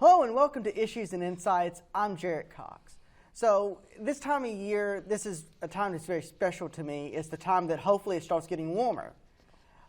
Hello and welcome to Issues and Insights. I'm Jarrett Cox. So this time of year, this is a time that's very special to me. It's the time that hopefully it starts getting warmer.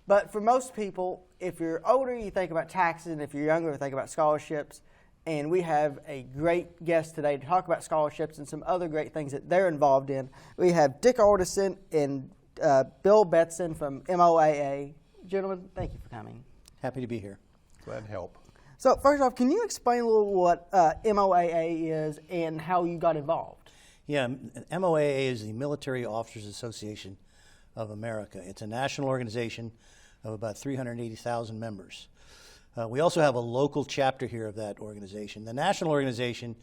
But for most people, if you're older, you think about taxes, and if you're younger, you think about scholarships. And we have a great guest today to talk about scholarships and some other great things that they're involved in. We have Dick Ardisson and Bill Betson from MOAA. Gentlemen, thank you for coming. Happy to be here. Glad to help. So first off, can you explain a little what MOAA is and how you got involved? Yeah, MOAA is the Military Officers Association of America. It's a national organization of about 380,000 members. We also have a local chapter here of that organization. The national organization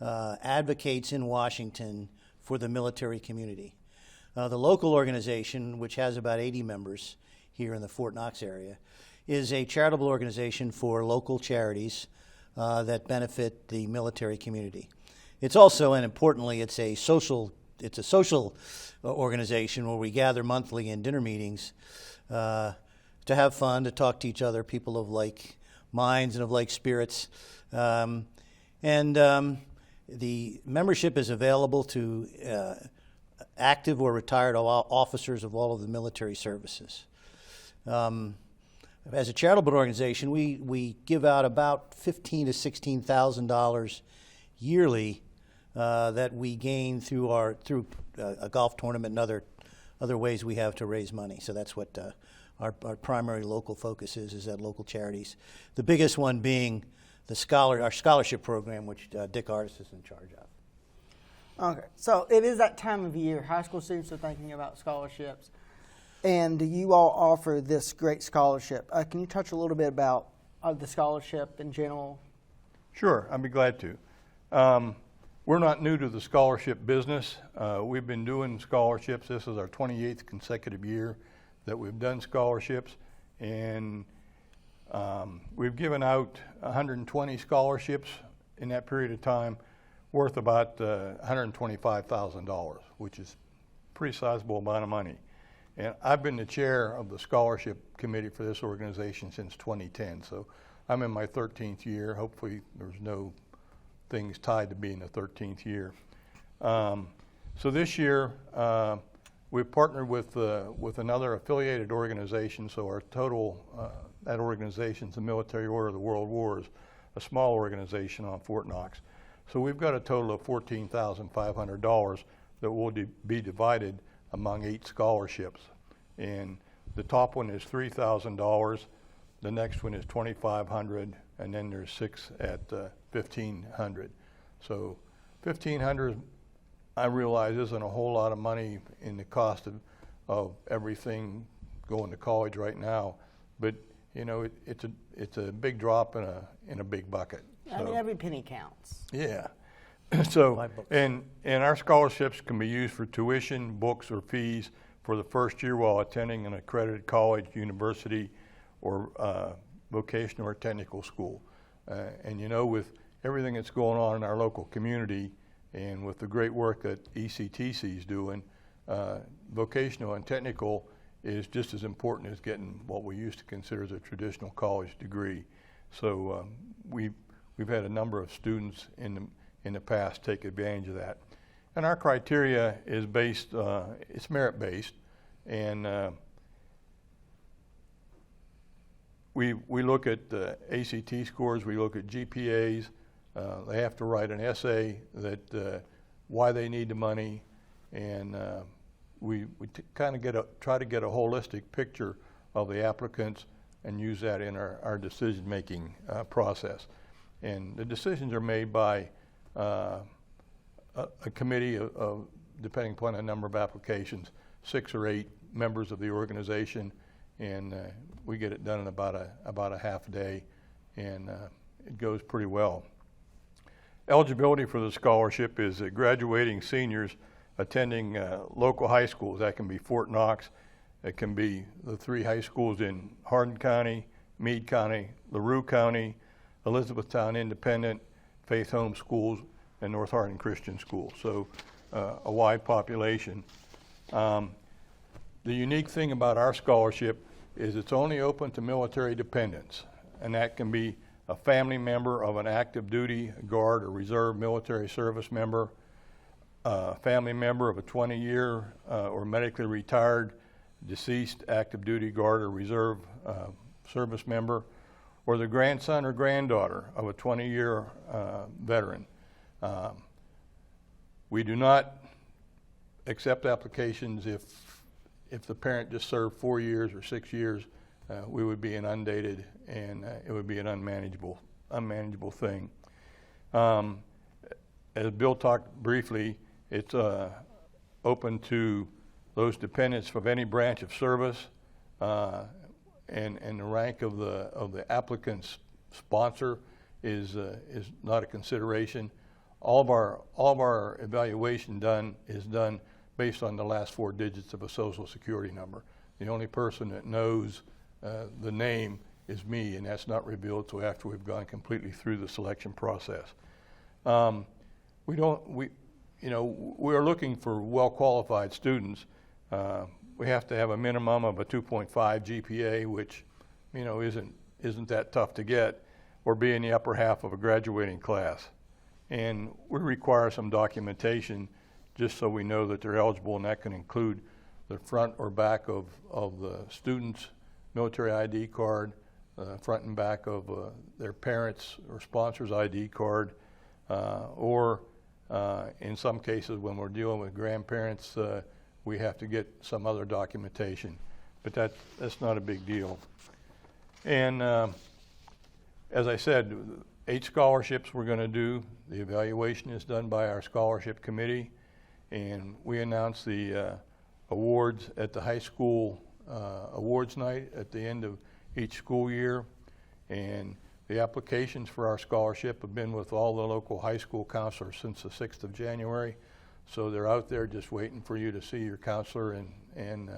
advocates in Washington for the military community. The local organization, which has about 80 members here in the Fort Knox area, is a charitable organization for local charities that benefit the military community. It's also, and importantly, it's a social organization where we gather monthly in dinner meetings to have fun, to talk to each other, people of like minds and of like spirits. The membership is available to active or retired officers of all of the military services. As a charitable organization, we give out about $15,000 to $16,000 yearly that we gain through a golf tournament and other ways we have to raise money. So that's what our primary local focus is at local charities. The biggest one being our scholarship program, which Dick Ardisson is in charge of. Okay, so it is that time of year. High school students are thinking about scholarships. And you all offer this great scholarship. Can you touch a little bit about the scholarship in general? Sure, I'd be glad to. We're not new to the scholarship business. We've been doing scholarships. This is our 28th consecutive year that we've done scholarships. And we've given out 120 scholarships in that period of time, worth about $125,000, which is a pretty sizable amount of money. And I've been the chair of the scholarship committee for this organization since 2010. So I'm in my 13th year. Hopefully there's no things tied to being the 13th year. So this year we've partnered with another affiliated organization. So our total, that organization's the Military Order of the World Wars, a small organization on Fort Knox. So we've got a total of $14,500 that will be divided among 8 scholarships. And the top one is $3,000, the next one is $2,500, and then there's 6 at $1,500. So $1,500, I realize, isn't a whole lot of money in the cost of everything going to college right now, but you know it's a big drop in a big bucket. I mean, every penny counts. Yeah. So, and our scholarships can be used for tuition, books, or fees for the first year while attending an accredited college, university, or vocational or technical school. And you know, with everything that's going on in our local community and with the great work that ECTC is doing, vocational and technical is just as important as getting what we used to consider as a traditional college degree. So we've had a number of students in the past take advantage of that. And our criteria is based, it's merit-based, and we look at ACT scores, we look at GPAs. They have to write an essay that why they need the money, and we kind of try to get a holistic picture of the applicants and use that in our decision-making process. And the decisions are made by a committee of, depending upon the number of applications, 6 or 8 members of the organization, and we get it done in about a half a day, and it goes pretty well. Eligibility for the scholarship is graduating seniors attending local high schools. That can be Fort Knox, it can be the 3 high schools in Hardin County, Meade County, LaRue County, Elizabethtown Independent, Faith Home Schools, and North Hardin Christian School. So a wide population. The unique thing about our scholarship is it's only open to military dependents, and that can be a family member of an active duty guard or reserve military service member, a family member of a 20-year or medically retired deceased active duty guard or reserve service member, or the grandson or granddaughter of a 20-year veteran. We do not accept applications if the parent just served 4 years or 6 years. We would be inundated, and it would be an unmanageable thing. As Bill talked briefly, it's open to those dependents of any branch of service, and the rank of the applicant's sponsor is not a consideration. All of our evaluation is done based on the last 4 digits of a Social Security number. The only person that knows the name is me, and that's not revealed until after we've gone completely through the selection process. We are looking for well-qualified students. We have to have a minimum of a 2.5 GPA, which isn't that tough to get, or be in the upper half of a graduating class. And we require some documentation just so we know that they're eligible, and that can include the front or back of the student's military ID card, front and back of their parents' or sponsor's ID card, or in some cases when we're dealing with grandparents, we have to get some other documentation. But that's not a big deal. And as I said, 8 scholarships we're going to do. The evaluation is done by our scholarship committee, and we announce the awards at the high school awards night at the end of each school year. And the applications for our scholarship have been with all the local high school counselors since the 6th of January. So they're out there just waiting for you to see your counselor and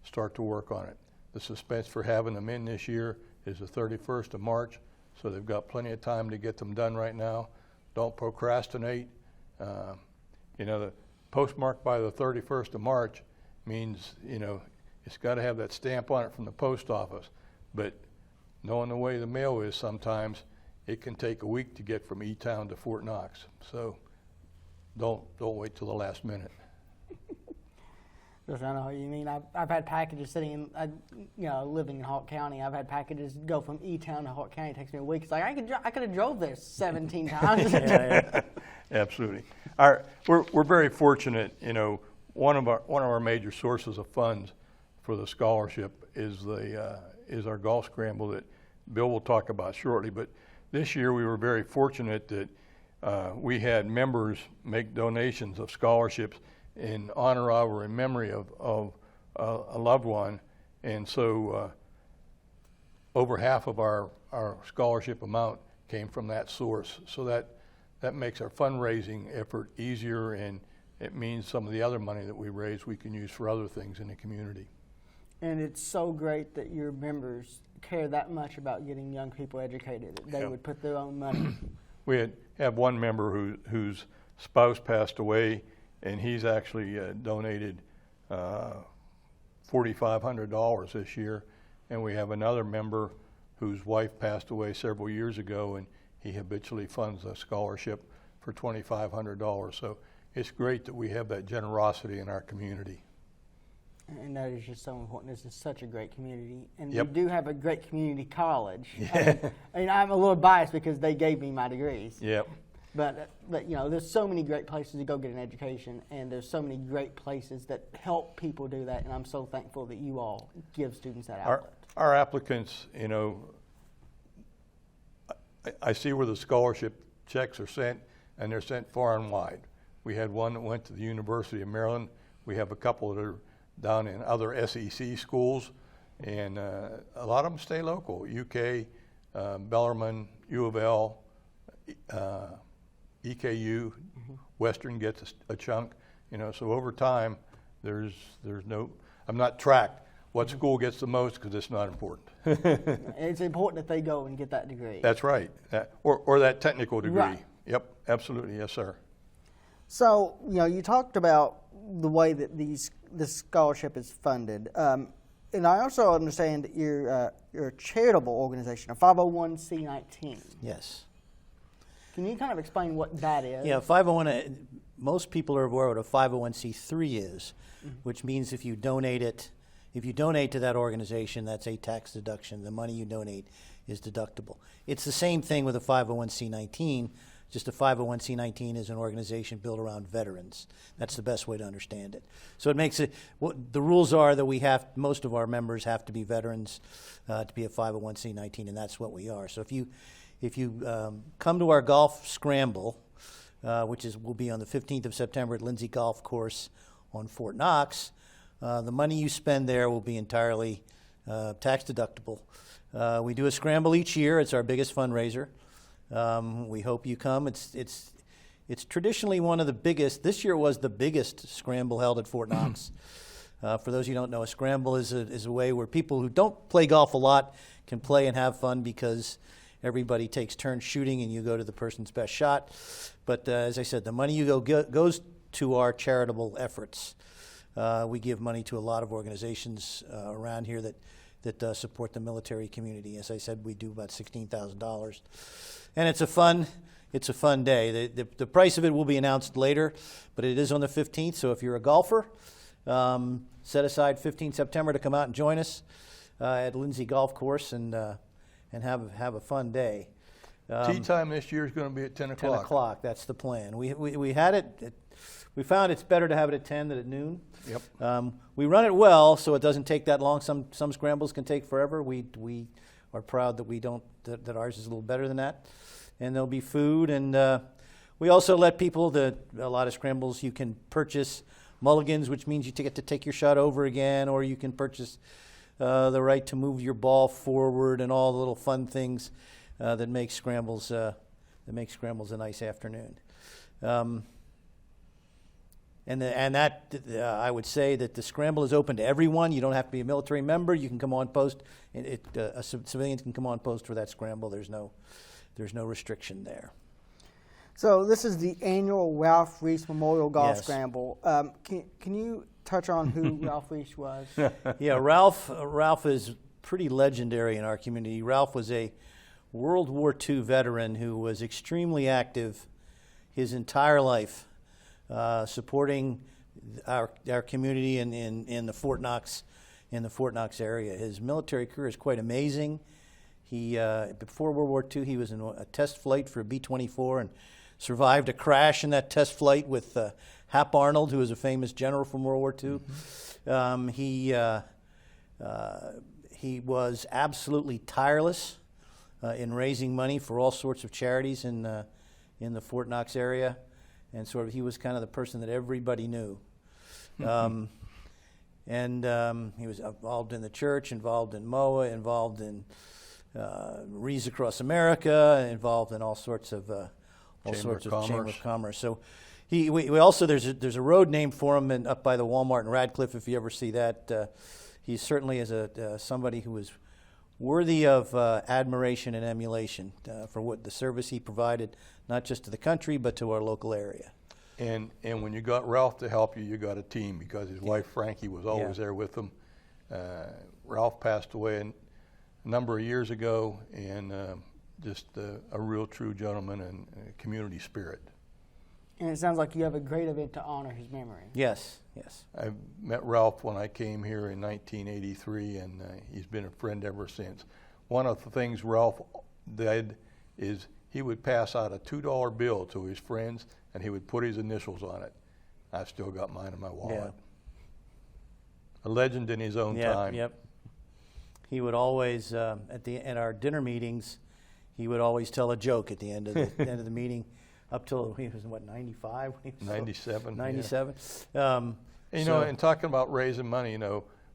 start to work on it. The suspense for having them in this year is the 31st of March, so they've got plenty of time to get them done right now. Don't procrastinate. The postmark by the 31st of March means, it's got to have that stamp on it from the post office. But knowing the way the mail is sometimes, it can take a week to get from E-Town to Fort Knox. So don't wait till the last minute. I know what you mean. I've had packages sitting in, living in Hawk County. I've had packages go from E-Town to Hawk County. It takes me a week. It's like I could have drove there 17 times. Yeah. Absolutely. We're very fortunate. One of our major sources of funds for the scholarship is our golf scramble that Bill will talk about shortly. But this year we were very fortunate that we had members make donations of scholarships in honor of or in memory of a loved one, and so over half of our scholarship amount came from that source. So that makes our fundraising effort easier, and it means some of the other money that we raise we can use for other things in the community. And it's so great that your members care that much about getting young people educated, that they would put their own money. We have one member whose spouse passed away, and he's actually donated $4,500 this year. And we have another member whose wife passed away several years ago, and he habitually funds a scholarship for $2,500. So it's great that we have that generosity in our community. And that is just so important. This is such a great community. And Yep. we do have a great community college. Yeah. I'm a little biased because they gave me my degrees. Yep. But there's so many great places to go get an education, and there's so many great places that help people do that, and I'm so thankful that you all give students that outlet. Our applicants, I see where the scholarship checks are sent, and they're sent far and wide. We had one that went to the University of Maryland. We have a couple that are down in other SEC schools, and a lot of them stay local. UK, Bellarmine, U of L, EKU, Western gets a chunk, so over time there's no, I'm not tracked what school gets the most because it's not important. It's important that they go and get that degree. That's right, or that technical degree. Right. Yep, absolutely, yes sir. So, you talked about the way that this scholarship is funded. And I also understand that you're a charitable organization, a 501c19. Yes. Can you kind of explain what that is? Yeah, 501. Most people are aware what a 501c3 is, which means if you donate to that organization, that's a tax deduction. The money you donate is deductible. It's the same thing with a 501c19. Just a 501c19 is an organization built around veterans. That's the best way to understand it. So it makes it. The rules are that most of our members have to be veterans to be a 501c19, and that's what we are. So if you come to our golf scramble, which will be on the 15th of September at Lindsay Golf Course on Fort Knox, the money you spend there will be entirely tax deductible. We do a scramble each year. It's our biggest fundraiser. We hope you come. It's traditionally one of the biggest. This year was the biggest scramble held at Fort Knox. For those who don't know, a scramble is a way where people who don't play golf a lot can play and have fun because everybody takes turns shooting and you go to the person's best shot. But as I said, the money you goes to our charitable efforts. We give money to a lot of organizations around here that support the military community. As I said, we do about $16,000. And it's a fun day. The price of it will be announced later, but it is on the 15th. So if you're a golfer, set aside 15 September to come out and join us at Lindsay Golf Course and have a fun day. Tee time this year is going to be at 10 o'clock. 10 o'clock. That's the plan. We had it. We found it's better to have it at 10 than at noon. Yep. We run it well, so it doesn't take that long. Some scrambles can take forever. We are proud that that ours is a little better than that. And there'll be food, and we also let people a lot of scrambles you can purchase mulligans, which means you get to take your shot over again, or you can purchase the right to move your ball forward and all the little fun things that make scrambles a nice afternoon. I would say that the scramble is open to everyone. You don't have to be a military member. You can come on post. Civilians can come on post for that scramble. There's no restriction there. So this is the annual Ralph Reese Memorial Golf Yes. Scramble. Can you touch on who Ralph Reese was? Yeah, Ralph is pretty legendary in our community. Ralph was a World War II veteran who was extremely active his entire life, supporting our community in the Fort Knox area. His military career is quite amazing. He before World War II, he was in a test flight for a B-24 and survived a crash in that test flight with Hap Arnold, who was a famous general from World War II. Mm-hmm. He was absolutely tireless in raising money for all sorts of charities in the Fort Knox area, and he was kind of the person that everybody knew. Mm-hmm. He was involved in the church, involved in MOAA, involved in Reese across America, involved in all sorts of Chamber of Commerce. So we also there's a road named for him up by the Walmart in Radcliffe. If you ever see that, he certainly is somebody who is worthy of admiration and emulation for what the service he provided, not just to the country but to our local area. And when you got Ralph to help you, you got a team because his wife Frankie was always there with him. Ralph passed away a number of years ago, and just a real true gentleman and community spirit. And it sounds like you have a great event to honor his memory. Yes. I met Ralph when I came here in 1983, and he's been a friend ever since. One of the things Ralph did is he would pass out a $2 bill to his friends, and he would put his initials on it. I've still got mine in my wallet. Yeah. A legend in his own time. Yep. He would always, at our dinner meetings, he would always tell a joke at the end of the meeting, up till he was 95. 97. 97. Yeah. And talking about raising money,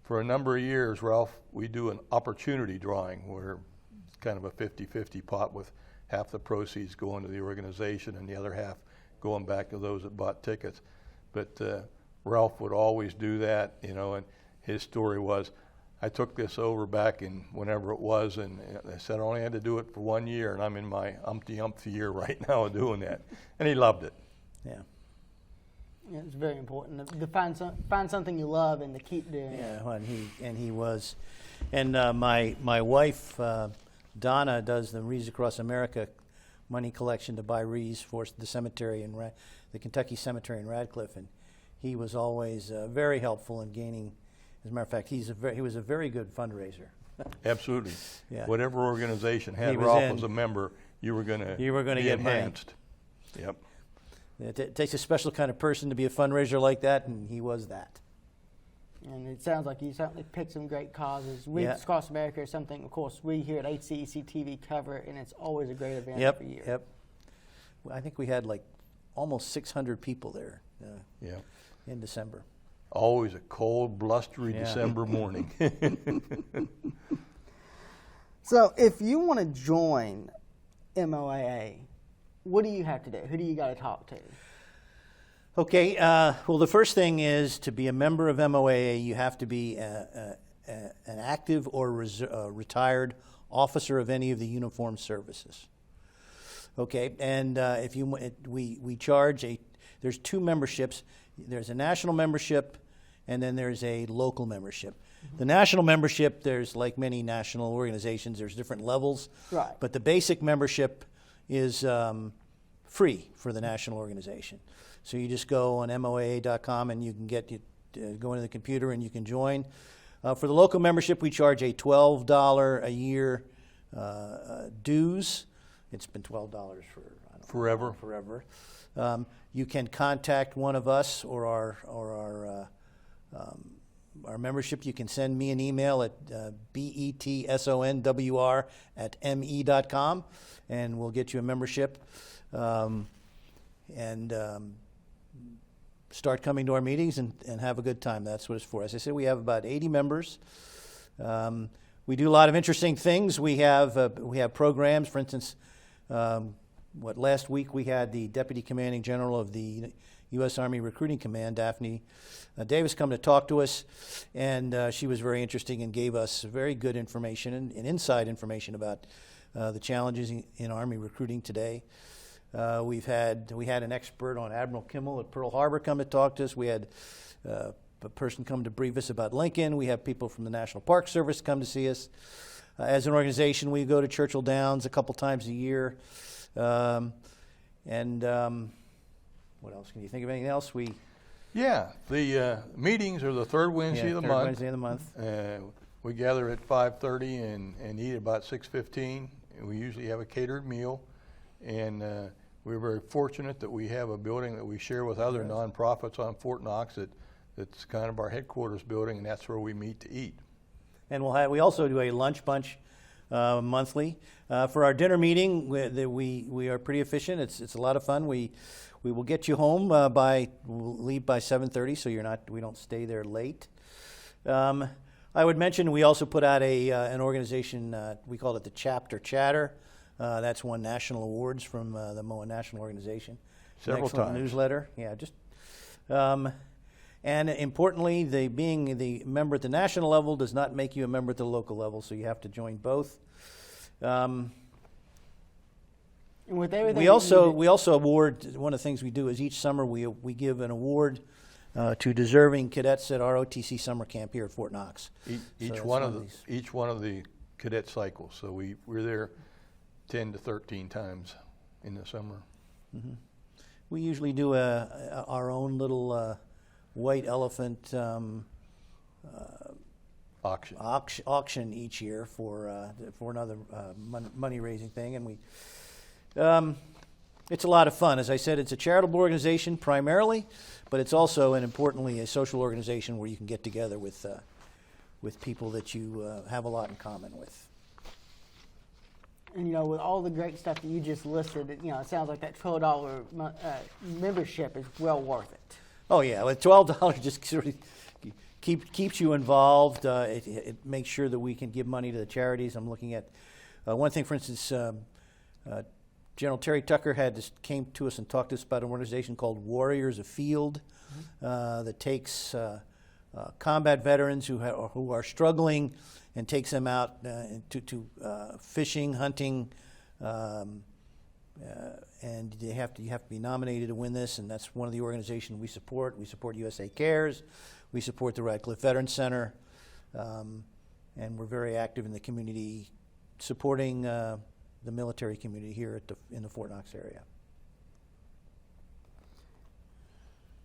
for a number of years, Ralph, we do an opportunity drawing where it's kind of a 50-50 pot with half the proceeds going to the organization and the other half going back to those that bought tickets. But Ralph would always do that, and his story was, I took this over back in whenever it was, and they said I only had to do it for 1 year, and I'm in my umpty year right now doing that. And he loved it. Yeah. Yeah, it's very important to find something you love and to keep doing it. Yeah, well, and he was, and my wife Donna does the Reese Across America money collection to buy wreaths for the cemetery in the Kentucky Cemetery in Radcliffe, and he was always very helpful in gaining. As a matter of fact, he was a very good fundraiser. Absolutely. Yeah. Whatever organization had was Ralph in, as a member, you were going to get enhanced. Yep. It takes a special kind of person to be a fundraiser like that, and he was that. And it sounds like you certainly picked some great causes. Reese Across America is something, of course, we here at HCEC-TV cover, and it's always a great event every year. Yep. I think we had like almost 600 people there in December. Always a cold, blustery December morning. So if you want to join MOAA, what do you have to do? Who do you got to talk to? Okay, well, the first thing is to be a member of MOAA, you have to be an active or retired officer of any of the uniformed services. Okay, and we charge there's two memberships. There's a national membership, and then there's a local membership. Mm-hmm. The national membership, there's like many national organizations, there's different levels. Right. But the basic membership is free for the national organization. So you just go on MOAA.com and you can go into the computer and you can join. For the local membership, we charge a $12 a year dues. It's been $12 for forever. You can contact one of us or our membership. You can send me an email at betsonwr@me.com, and we'll get you a membership. Start coming to our meetings and have a good time. That's what it's for. As I said, we have about 80 members. We do a lot of interesting things. We have programs. For instance, last week we had the Deputy Commanding General of the U.S. Army Recruiting Command, Daphne Davis, come to talk to us, and she was very interesting and gave us very good information and inside information about the challenges in Army recruiting today. We had an expert on Admiral Kimmel at Pearl Harbor come to talk to us. We had a person come to brief us about Lincoln. We have people from the National Park Service come to see us. As an organization, we go to Churchill Downs a couple times a year. What else? Can you think of anything else? The meetings are the third Wednesday of the month. Wednesday of the month. We gather at 5:30 and eat about 6:15. We usually have a catered meal, and we're very fortunate that we have a building that we share with other nonprofits on Fort Knox that's kind of our headquarters building, and that's where we meet to eat. And we also do a lunch bunch monthly. For our dinner meeting, we are pretty efficient. It's a lot of fun. We will get you home we'll leave by 7:30, so we don't stay there late. I would mention we also put out an organization, we call it the Chapter Chatter. That's won national awards from the MOAA National Organization. Several times. Newsletter, and importantly, being the member at the national level does not make you a member at the local level, so you have to join both. And with everything we also award. One of the things we do is each summer we give an award to deserving cadets at our OTC summer camp here at Fort Knox. Each one of the cadet cycles. So we're there 10 to 13 times in the summer. Mm-hmm. We usually do our own little white elephant auction each year for another money raising thing, and it's a lot of fun. As I said, it's a charitable organization primarily, but it's also and importantly a social organization where you can get together with people that you have a lot in common with. And with all the great stuff that you just listed, it sounds like that $12 membership is well worth it. Oh yeah, with $12 just sort of keeps you involved. It makes sure that we can give money to the charities. I'm looking at one thing, for instance. General Terry Tucker came to us and talked to us about an organization called Warriors Afield that takes combat veterans who are struggling and takes them out to fishing, hunting, and you have to be nominated to win this, and that's one of the organizations we support. We support USA Cares, we support the Radcliffe Veterans Center, and we're very active in the community, supporting the military community here in the Fort Knox area.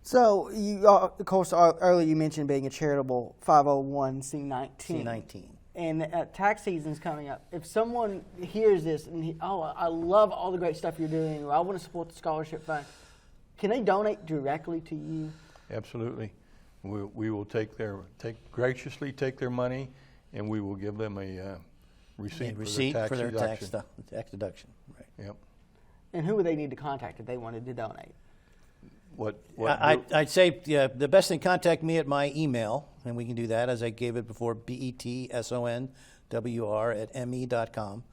So, you, of course, earlier you mentioned being a charitable 501c19. C19. And tax season's coming up. If someone hears this and, I love all the great stuff you're doing, or I want to support the scholarship fund, can they donate directly to you? Absolutely. We will graciously take their money, and we will give them a receipt for their tax deduction. Right. Yep. And who would they need to contact if they wanted to donate? I'd say the best thing, contact me at my email, and we can do that, as I gave it before, betsonwr@me.com,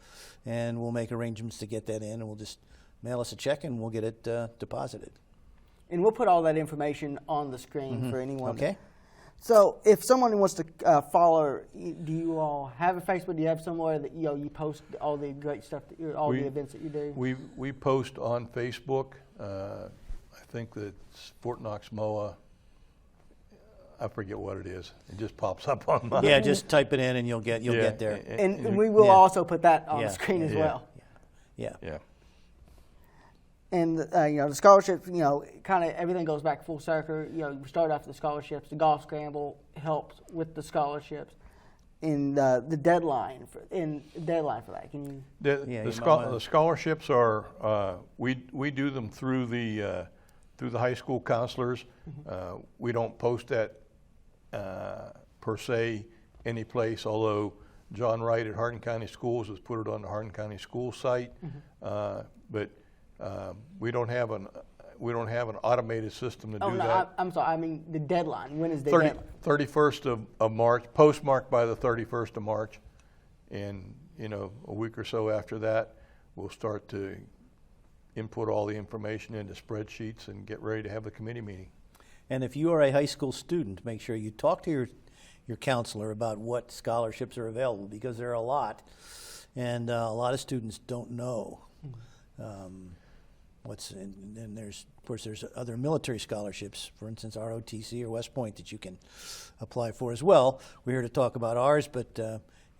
and we'll make arrangements to get that in, and we'll just mail us a check, and we'll get it deposited. And we'll put all that information on the screen for anyone. Okay. So if someone wants to follow, do you all have a Facebook? Do you have somewhere that you post all the great stuff, the events that you do? We post on Facebook. I think that Fort Knox MOAA, I forget what it is. It just pops up on mine. Yeah, just type it in and you'll get there. And we will also put that on the screen as well. Yeah. And the scholarships, kind of everything goes back full circle. You start off with the scholarships. The golf scramble helps with the scholarships. And the deadline for that. Can you? The scholarships are we do them through the high school counselors. We don't post that per se any place, although John Wright at Hardin County Schools has put it on the Hardin County School site. But we don't have an automated system to do that. I'm sorry. I mean the deadline. When is the deadline? 31st of March, postmarked by the 31st of March, and a week or so after that, we'll start to input all the information into spreadsheets and get ready to have the committee meeting. And if you are a high school student, make sure you talk to your counselor about what scholarships are available, because there are a lot, and a lot of students don't know what's in. And there's other military scholarships, for instance, ROTC or West Point, that you can apply for as well. We're here to talk about ours, but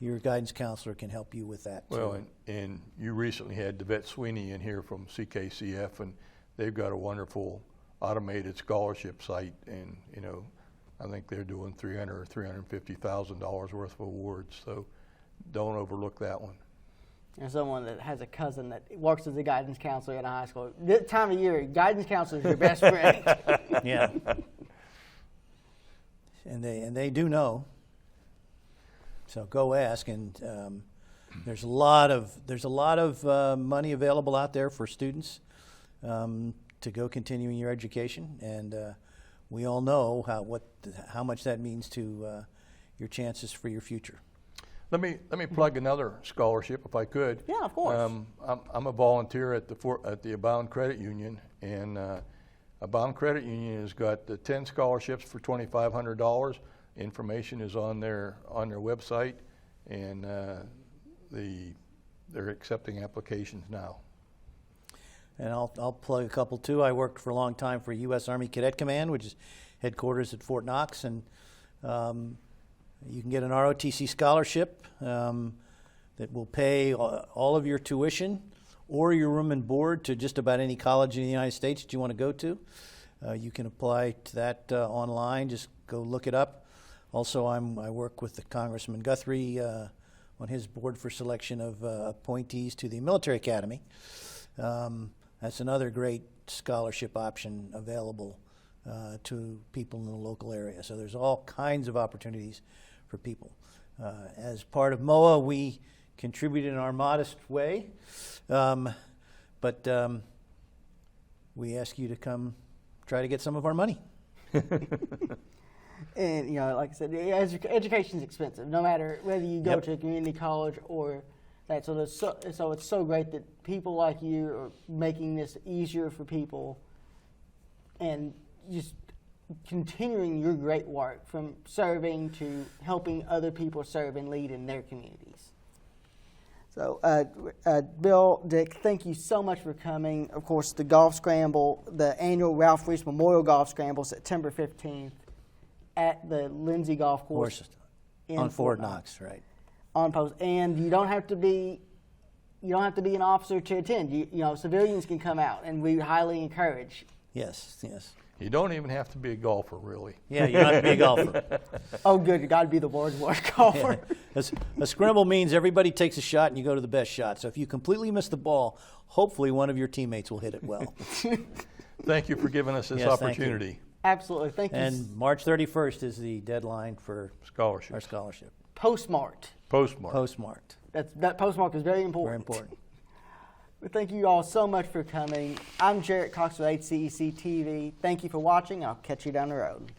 your guidance counselor can help you with that too. Well, and you recently had Devette Sweeney in here from CKCF, and they've got a wonderful automated scholarship site, and I think they're doing $300,000 or $350,000 worth of awards. So don't overlook that one. And someone that has a cousin that works as a guidance counselor in a high school. This time of year, guidance counselor is your best friend. Yeah. And they do know. So go ask, and there's a lot of money available out there for students to go continuing your education, and we all know how much that means to your chances for your future. Let me plug another scholarship, if I could. Yeah, of course. I'm a volunteer at the Abound Credit Union, and Abound Credit Union has got 10 scholarships for $2,500. Information is on their website, and they're accepting applications now. And I'll plug a couple too. I worked for a long time for U.S. Army Cadet Command, which is headquarters at Fort Knox, and you can get an ROTC scholarship that will pay all of your tuition or your room and board to just about any college in the United States that you want to go to. You can apply to that online. Just go look it up. Also, I work with the Congressman Guthrie on his board for selection of appointees to the Military Academy. That's another great scholarship option available to people in the local area. So there's all kinds of opportunities for people. As part of MOAA, we contribute in our modest way, but we ask you to come try to get some of our money. And like I said, education is expensive, no matter whether you go to a community college or that. So it's so great that people like you are making this easier for people, and just continuing your great work from serving to helping other people serve and lead in their communities. So, Bill, Dick, thank you so much for coming. Of course, the Golf Scramble, the annual Ralph Reese Memorial Golf Scramble, September 15th at the Lindsay Golf Course on Fort Knox, right? On post, and you don't have to be an officer to attend. You know, civilians can come out, and we highly encourage. Yes, yes. You don't even have to be a golfer, really. Yeah, you don't have to be a golfer. Oh, good. You got to be the world's worst golfer. Yeah. A scramble means everybody takes a shot and you go to the best shot. So if you completely miss the ball, hopefully one of your teammates will hit it well. Thank you for giving us this Yes, thank you. opportunity. Absolutely. Thank you. And March 31st is the deadline for Scholarships. our scholarship. Postmarked. Postmarked. That postmark is very important. Very important. Well, thank you all so much for coming. I'm Jarrett Cox with HCEC-TV. Thank you for watching. I'll catch you down the road.